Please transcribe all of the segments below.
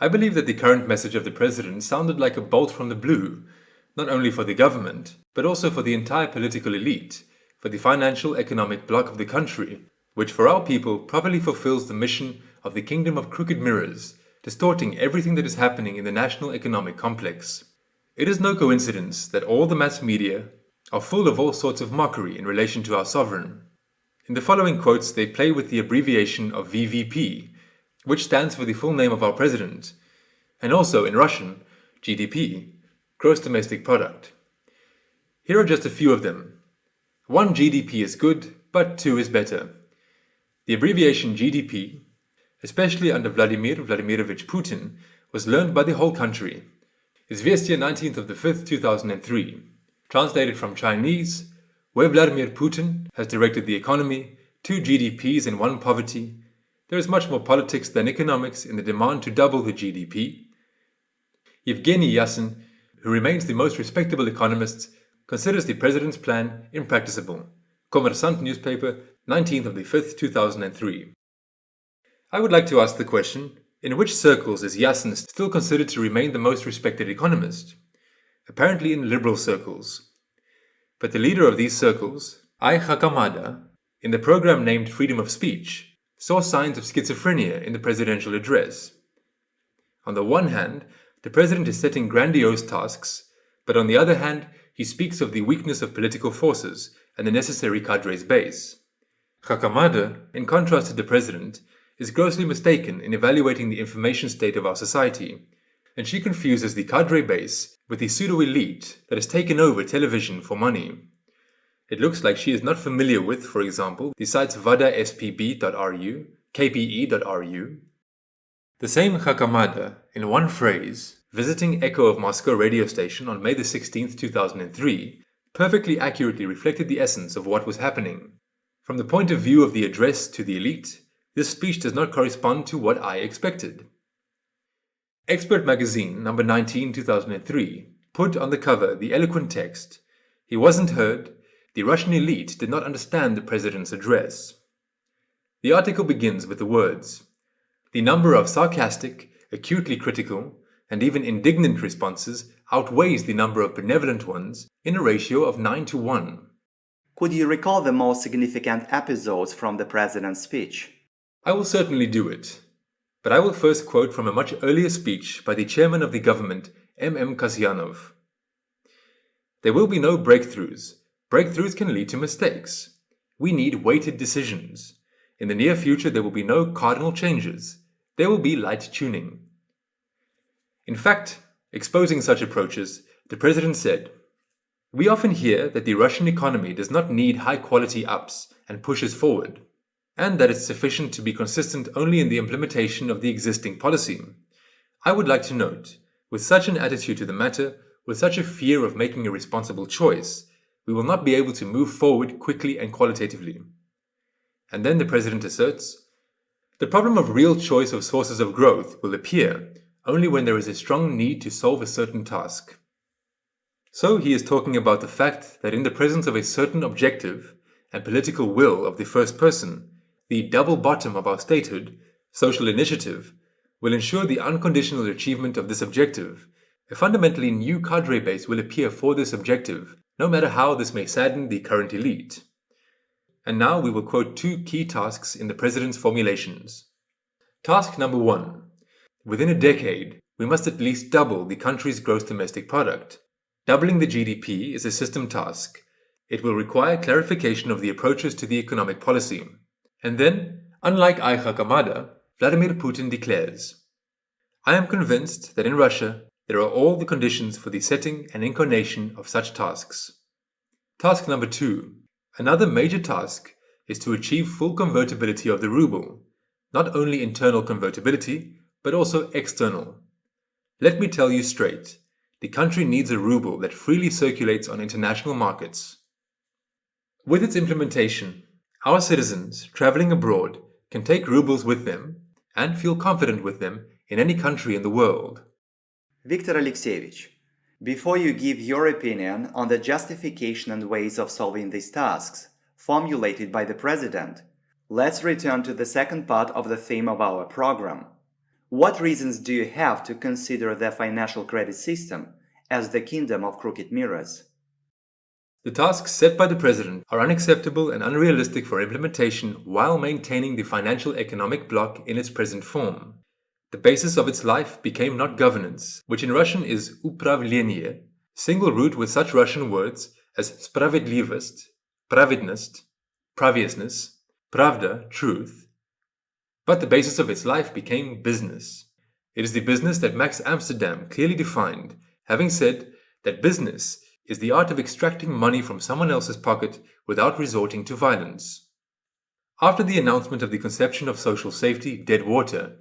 I believe that the current message of the president sounded like a bolt from the blue, not only for the government, but also for the entire political elite, for the financial economic bloc of the country, which for our people properly fulfills the mission of the kingdom of crooked mirrors, distorting everything that is happening in the national economic complex. It is no coincidence that all the mass media are full of all sorts of mockery in relation to our sovereign. In the following quotes, they play with the abbreviation of VVP, which stands for the full name of our president, and also in Russian, GDP, Gross Domestic Product. Here are just a few of them. 1 GDP is good, but 2 is better. The abbreviation GDP, especially under Vladimir Vladimirovich Putin, was learned by the whole country. Izvestia 19th of the 5th, 2003. Translated from Chinese, where Vladimir Putin has directed the economy, 2 GDPs and 1 poverty, there is much more politics than economics in the demand to double the GDP. Yevgeny Yasin, who remains the most respectable economist, considers the president's plan impracticable. Kommersant newspaper, 19th of the 5th, 2003. I would like to ask the question, in which circles is Yasin still considered to remain the most respected economist? Apparently in liberal circles. But the leader of these circles, I. Hakamada, in the program named Freedom of Speech, saw signs of schizophrenia in the presidential address. On the one hand, the president is setting grandiose tasks, but on the other hand, he speaks of the weakness of political forces and the necessary cadres base. Hakamada, in contrast to the president, is grossly mistaken in evaluating the information state of our society, and she confuses the cadre base with the pseudo-elite that has taken over television for money. It looks like she is not familiar with, for example, the sites vadaspb.ru, kpe.ru. The same Hakamada, in one phrase, visiting Echo of Moscow radio station on May the 16th, 2003, perfectly accurately reflected the essence of what was happening. From the point of view of the address to the elite, this speech does not correspond to what I expected. Expert Magazine, number 19, 2003, put on the cover the eloquent text, "He wasn't heard, the Russian elite did not understand the president's address." The article begins with the words, "The number of sarcastic, acutely critical, and even indignant responses outweighs the number of benevolent ones in a ratio of 9-1. Could you recall the most significant episodes from the president's speech? I will certainly do it, but I will first quote from a much earlier speech by the chairman of the government, M. Kasyanov. "There will be no breakthroughs. Breakthroughs can lead to mistakes. We need weighted decisions. In the near future, there will be no cardinal changes. There will be light tuning." In fact, exposing such approaches, the president said, "We often hear that the Russian economy does not need high-quality ups and pushes forward, and that it's sufficient to be consistent only in the implementation of the existing policy. I would like to note, with such an attitude to the matter, with such a fear of making a responsible choice, we will not be able to move forward quickly and qualitatively." And then the president asserts, "The problem of real choice of sources of growth will appear only when there is a strong need to solve a certain task." So he is talking about the fact that in the presence of a certain objective and political will of the first person, the double bottom of our statehood, social initiative, will ensure the unconditional achievement of this objective. A fundamentally new cadre base will appear for this objective, no matter how this may sadden the current elite. And now we will quote 2 key tasks in the president's formulations. Task number 1. Within a decade, we must at least double the country's gross domestic product. Doubling the GDP is a system task. It will require clarification of the approaches to the economic policy. And then, unlike I. Hakamada, Vladimir Putin declares, "I am convinced that in Russia there are all the conditions for the setting and incarnation of such tasks." Task number 2. Another major task is to achieve full convertibility of the ruble, not only internal convertibility, but also external. Let me tell you straight, the country needs a ruble that freely circulates on international markets. With its implementation, our citizens traveling abroad can take rubles with them and feel confident with them in any country in the world. Viktor Alexeyevich, before you give your opinion on the justification and ways of solving these tasks formulated by the President, let's return to the second part of the theme of our program. What reasons do you have to consider the financial credit system as the kingdom of crooked mirrors? The tasks set by the president are unacceptable and unrealistic for implementation while maintaining the financial economic bloc in its present form. The basis of its life became not governance, which in Russian is upravlение, single root with such Russian words as spravedlivost, pravidnost, praviousness, pravda, truth, but the basis of its life became business. It is the business that Max Amsterdam clearly defined, having said that business is the art of extracting money from someone else's pocket without resorting to violence. After the announcement of the conception of social safety, dead water,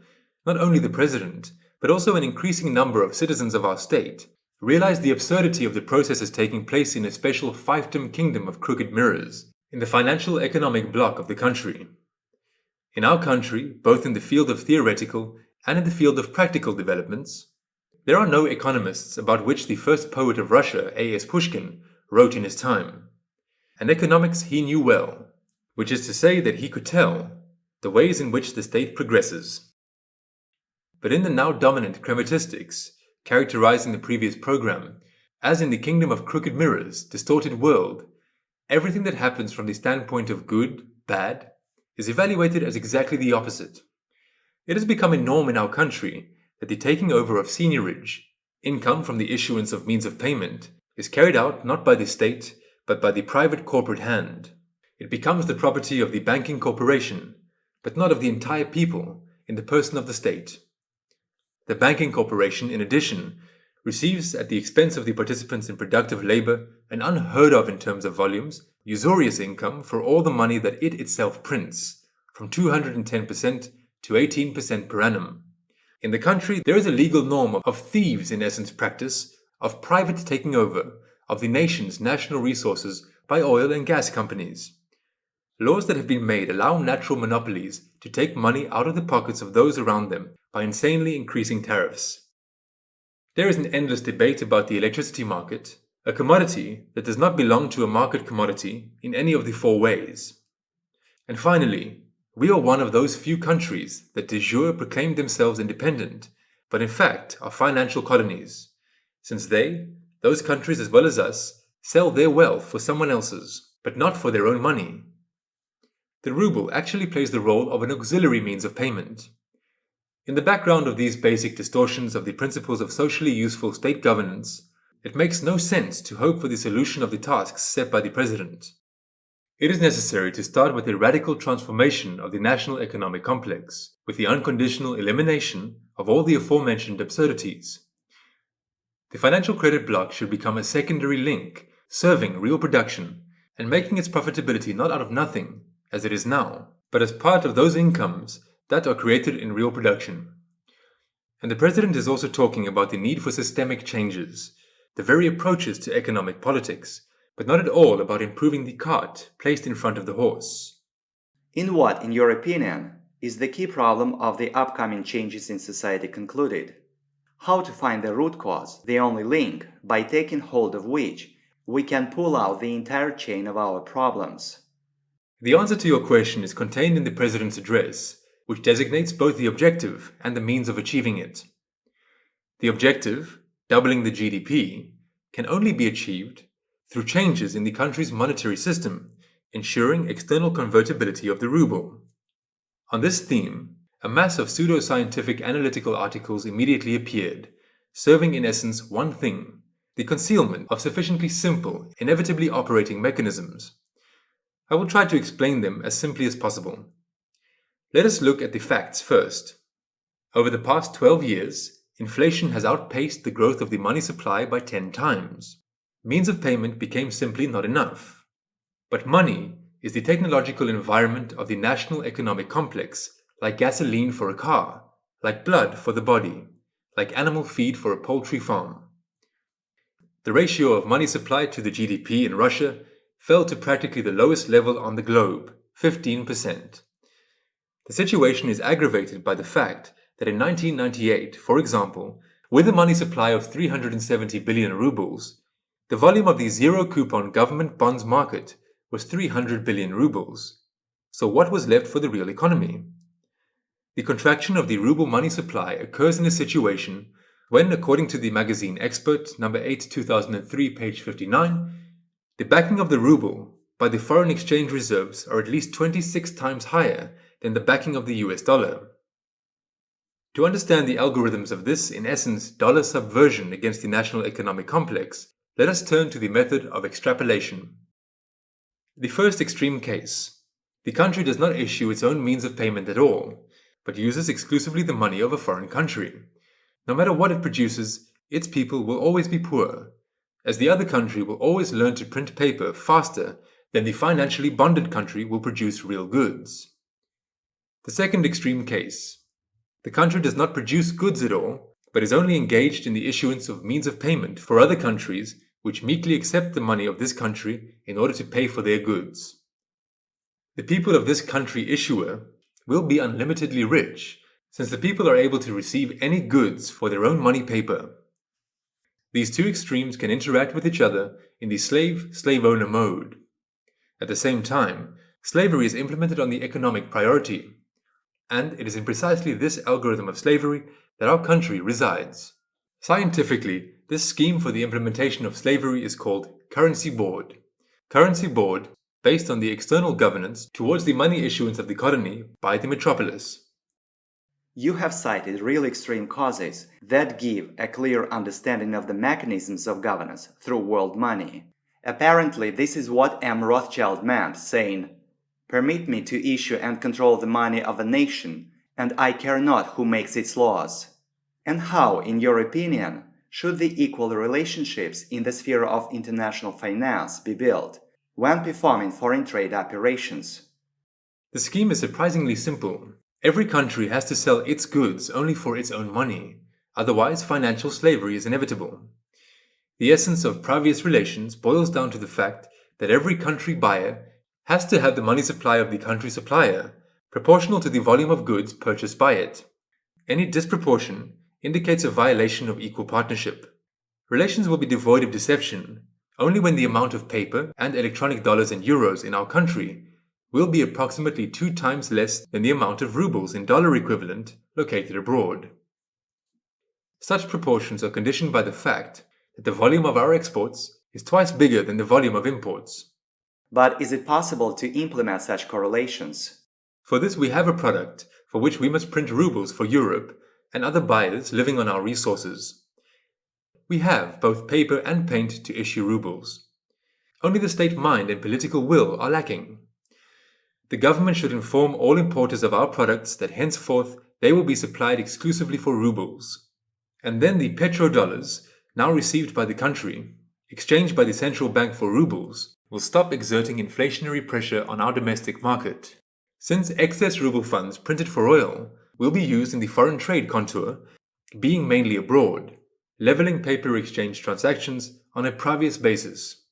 not only the president, but also an increasing number of citizens of our state, realized the absurdity of the processes taking place in a special fiefdom kingdom of crooked mirrors, in the financial economic bloc of the country. In our country, both in the field of theoretical and in the field of practical developments, there are no economists about which the first poet of Russia, A.S. Pushkin, wrote in his time. And economics he knew well, which is to say that he could tell the ways in which the state progresses. But in the now dominant chrematistics, characterizing the previous program, as in the kingdom of crooked mirrors, distorted world, everything that happens from the standpoint of good, bad, is evaluated as exactly the opposite. It has become a norm in our country that the taking over of seigniorage, income from the issuance of means of payment, is carried out not by the state, but by the private corporate hand. It becomes the property of the banking corporation, but not of the entire people, in the person of the state. The banking corporation, in addition, receives at the expense of the participants in productive labor an unheard of in terms of volumes, usurious income for all the money that it itself prints, from 210% to 18% per annum. In the country, there is a legal norm of thieves in essence practice, of private taking over of the nation's national resources by oil and gas companies. Laws that have been made allow natural monopolies to take money out of the pockets of those around them by insanely increasing tariffs. There is an endless debate about the electricity market, a commodity that does not belong to a market commodity in any of the four ways. And finally, we are one of those few countries that de jure proclaim themselves independent, but in fact are financial colonies, since they, those countries as well as us, sell their wealth for someone else's, but not for their own money. The ruble actually plays the role of an auxiliary means of payment. In the background of these basic distortions of the principles of socially useful state governance, it makes no sense to hope for the solution of the tasks set by the president. It is necessary to start with a radical transformation of the national economic complex, with the unconditional elimination of all the aforementioned absurdities. The financial credit bloc should become a secondary link, serving real production, and making its profitability not out of nothing, as it is now, but as part of those incomes that are created in real production. And the president is also talking about the need for systemic changes, the very approaches to economic politics, but not at all about improving the cart placed in front of the horse. In what, in your opinion, is the key problem of the upcoming changes in society concluded? How to find the root cause, the only link, by taking hold of which we can pull out the entire chain of our problems? The answer to your question is contained in the president's address, which designates both the objective and the means of achieving it. The objective, doubling the GDP, can only be achieved through changes in the country's monetary system, ensuring external convertibility of the ruble. On this theme, a mass of pseudo-scientific analytical articles immediately appeared, serving in essence one thing: the concealment of sufficiently simple, inevitably operating mechanisms. I will try to explain them as simply as possible. Let us look at the facts first. Over the past 12 years, inflation has outpaced the growth of the money supply by 10 times. Means of payment became simply not enough. But money is the technological environment of the national economic complex, like gasoline for a car, like blood for the body, like animal feed for a poultry farm. The ratio of money supplied to the GDP in Russia fell to practically the lowest level on the globe, 15%. The situation is aggravated by the fact that in 1998, for example, with a money supply of 370 billion rubles, the volume of the zero-coupon government bonds market was 300 billion rubles. So what was left for the real economy? The contraction of the ruble money supply occurs in a situation when, according to the magazine Expert, number 8, 2003, page 59, the backing of the ruble by the foreign exchange reserves are at least 26 times higher than the backing of the US dollar. To understand the algorithms of this, in essence, dollar subversion against the national economic complex, let us turn to the method of extrapolation. The first extreme case. The country does not issue its own means of payment at all, but uses exclusively the money of a foreign country. No matter what it produces, its people will always be poor, as the other country will always learn to print paper faster than the financially bonded country will produce real goods. The second extreme case. The country does not produce goods at all, but is only engaged in the issuance of means of payment for other countries which meekly accept the money of this country in order to pay for their goods. The people of this country issuer will be unlimitedly rich, since the people are able to receive any goods for their own money paper. These two extremes can interact with each other in the slave-owner mode. At the same time, slavery is implemented on the economic priority, and it is in precisely this algorithm of slavery that our country resides. Scientifically, this scheme for the implementation of slavery is called currency board. Currency board, based on the external governance towards the money issuance of the colony by the metropolis. You have cited real extreme causes that give a clear understanding of the mechanisms of governance through world money. Apparently, this is what M. Rothschild meant, saying, "Permit me to issue and control the money of a nation, and I care not who makes its laws." And how, in your opinion, should the equal relationships in the sphere of international finance be built when performing foreign trade operations? The scheme is surprisingly simple. Every country has to sell its goods only for its own money, otherwise financial slavery is inevitable. The essence of previous relations boils down to the fact that every country buyer has to have the money supply of the country supplier, proportional to the volume of goods purchased by it. Any disproportion indicates a violation of equal partnership. Relations will be devoid of deception only when the amount of paper and electronic dollars and euros in our country will be approximately 2 times less than the amount of rubles in dollar equivalent located abroad. Such proportions are conditioned by the fact that the volume of our exports is twice bigger than the volume of imports. But is it possible to implement such correlations? For this we have a product for which we must print rubles for Europe and other buyers living on our resources. We have both paper and paint to issue rubles. Only the state mind and political will are lacking. The government should inform all importers of our products that henceforth they will be supplied exclusively for rubles. And then the petrodollars, now received by the country, exchanged by the central bank for rubles, will stop exerting inflationary pressure on our domestic market. Since excess ruble funds printed for oil will be used in the foreign trade contour, being mainly abroad, leveling paper exchange transactions on a previous basis.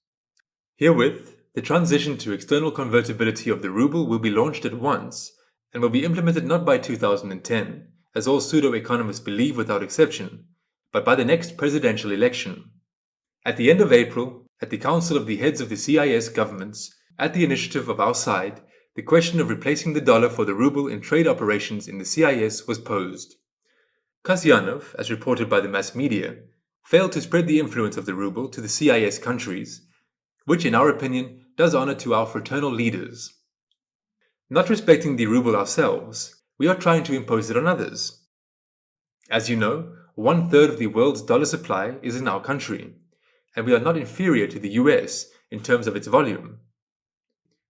Herewith, the transition to external convertibility of the ruble will be launched at once and will be implemented not by 2010, as all pseudo-economists believe without exception, but by the next presidential election. At the end of April, at the Council of the Heads of the CIS governments, at the initiative of our side, the question of replacing the dollar for the ruble in trade operations in the CIS was posed. Kasyanov, as reported by the mass media, failed to spread the influence of the ruble to the CIS countries, which in our opinion does honor to our fraternal leaders. Not respecting the ruble ourselves, we are trying to impose it on others. As you know, 1/3 of the world's dollar supply is in our country, and we are not inferior to the US in terms of its volume.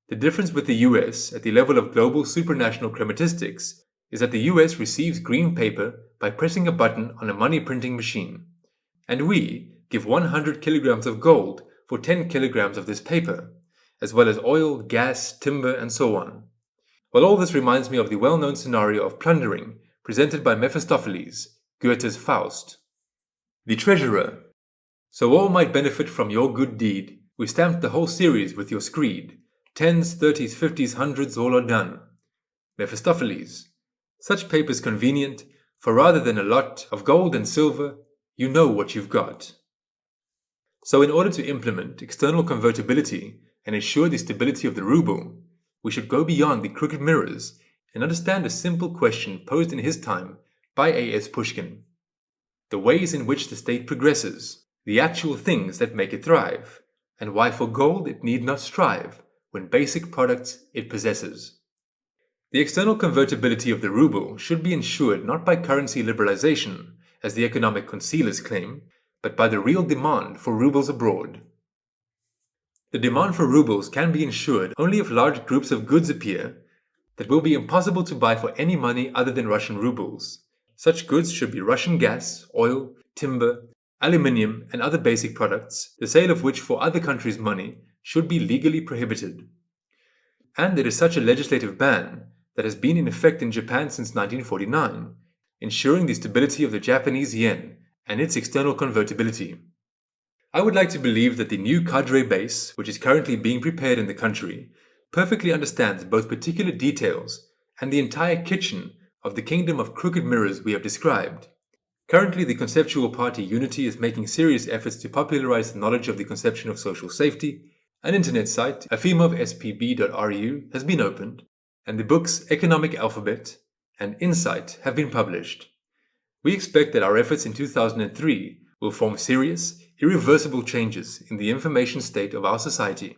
The difference with the US at the level of global supranational chromatistics is that the US receives green paper by pressing a button on a money printing machine, and we give 100 kilograms of gold for 10 kilograms of this paper, as well as oil, gas, timber, and so on. Well, all this reminds me of the well-known scenario of plundering presented by Mephistopheles, Goethe's Faust. The treasurer. So all might benefit from your good deed, we stamped the whole series with your screed. 10s, 30s, 50s, 100s, all are done. Mephistopheles. Such paper's convenient, for rather than a lot of gold and silver, you know what you've got. So in order to implement external convertibility and ensure the stability of the ruble, we should go beyond the crooked mirrors and understand a simple question posed in his time by A.S. Pushkin. The ways in which the state progresses, the actual things that make it thrive, and why for gold it need not strive when basic products it possesses. The external convertibility of the ruble should be ensured not by currency liberalization, as the economic concealers claim, but by the real demand for rubles abroad. The demand for rubles can be ensured only if large groups of goods appear that will be impossible to buy for any money other than Russian rubles. Such goods should be Russian gas, oil, timber, aluminium, and other basic products, the sale of which for other countries' money should be legally prohibited. And it is such a legislative ban that has been in effect in Japan since 1949, ensuring the stability of the Japanese yen and its external convertibility. I would like to believe that the new cadre base, which is currently being prepared in the country, perfectly understands both particular details and the entire kitchen of the kingdom of crooked mirrors we have described. Currently, the conceptual party Unity is making serious efforts to popularize the knowledge of the conception of social safety. An internet site, efimovspb.ru, has been opened, and the books Economic Alphabet and Insight have been published. We expect that our efforts in 2003 will form serious, irreversible changes in the information state of our society.